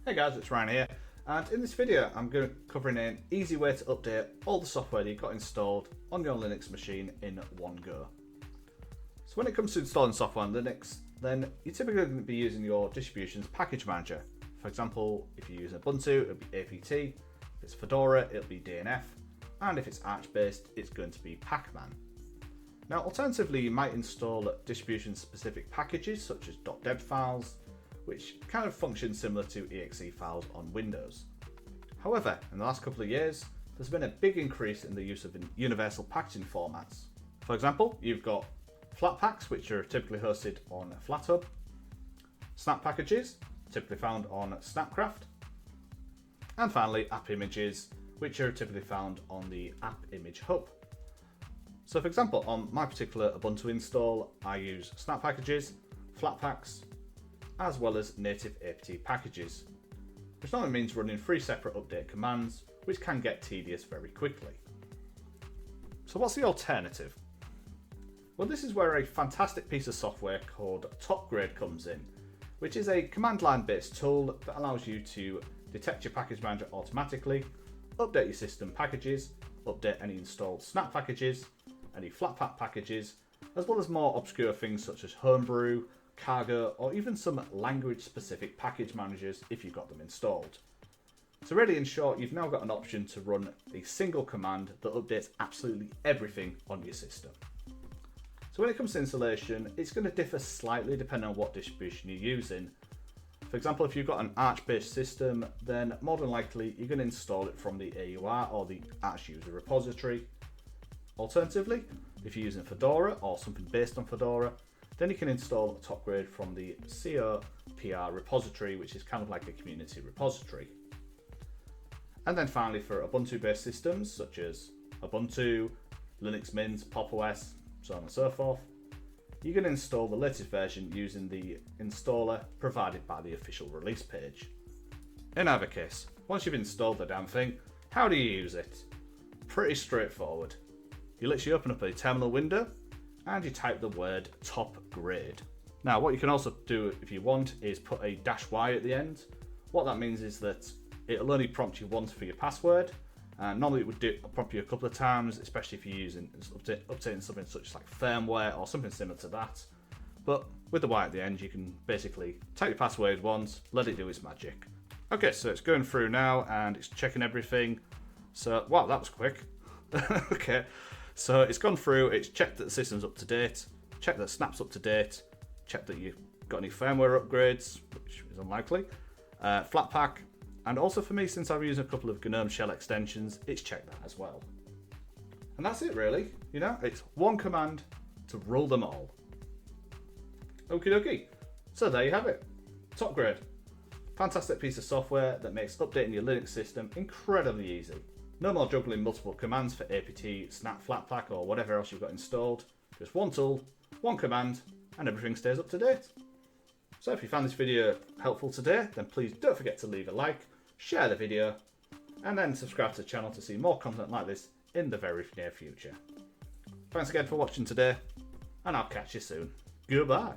Hey guys, it's Ryan here, and in this video I'm going to be covering an easy way to update all the software that you've got installed on your Linux machine in one go. So when it comes to installing software on Linux, then you're typically going to be using your distribution's package manager. For example, if you use Ubuntu, it'll be apt, if it's Fedora, it'll be DNF, and if it's Arch based, it's going to be Pacman. Now alternatively, you might install distribution specific packages such as .deb files, which kind of function similar to exe files on Windows. However, in the last couple of years, there's been a big increase in the use of universal packaging formats. For example, you've got Flatpaks, which are typically hosted on FlatHub, Snap packages, typically found on Snapcraft, and finally app images, which are typically found on the App Image Hub. So for example, on my particular Ubuntu install, I use Snap packages, Flatpaks, as well as native apt packages, which normally means running 3 separate update commands, which can get tedious very quickly. So what's the alternative? Well, this is where a fantastic piece of software called Topgrade comes in, which is a command line based tool that allows you to detect your package manager automatically, update your system packages, update any installed Snap packages, any Flatpak packages, as well as more obscure things such as Homebrew, Cargo, or even some language-specific package managers if you've got them installed. So really, in short, you've now got an option to run a single command that updates absolutely everything on your system. So when it comes to installation, it's going to differ slightly depending on what distribution you're using. For example, if you've got an Arch-based system, then more than likely you're going to install it from the AUR or the Arch user repository. Alternatively, if you're using Fedora or something based on Fedora, then you can install Topgrade from the COPR repository, which is kind of like a community repository. And then finally, for Ubuntu-based systems such as Ubuntu, Linux Mint, Pop! OS, so on and so forth, you can install the latest version using the installer provided by the official release page. In either case, once you've installed the damn thing, how do you use it? Pretty straightforward. You literally open up a terminal window and you type the word Topgrade. Now what you can also do if you want is put a -y at the end. What that means is that it'll only prompt you once for your password, and normally it would prompt you a couple of times, especially if you're using updating something such as like firmware or something similar to that. But with the Y at the end, you can basically type your password once, let it do its magic. Okay, so it's going through now and it's checking everything. So wow, that was quick. Okay. So it's gone through, it's checked that the system's up to date, checked that Snap's up to date, checked that you've got any firmware upgrades, which is unlikely, Flatpak, and also for me, since I've used a couple of GNOME shell extensions, it's checked that as well. And that's it really, you know, it's one command to rule them all. Okie dokie, so there you have it, Topgrade. Fantastic piece of software that makes updating your Linux system incredibly easy. No more juggling multiple commands for apt, snap, flatpak, or whatever else you've got installed. Just one tool, one command, and everything stays up to date. So if you found this video helpful today, then please don't forget to leave a like, share the video, and then subscribe to the channel to see more content like this in the very near future. Thanks again for watching today, and I'll catch you soon. Goodbye.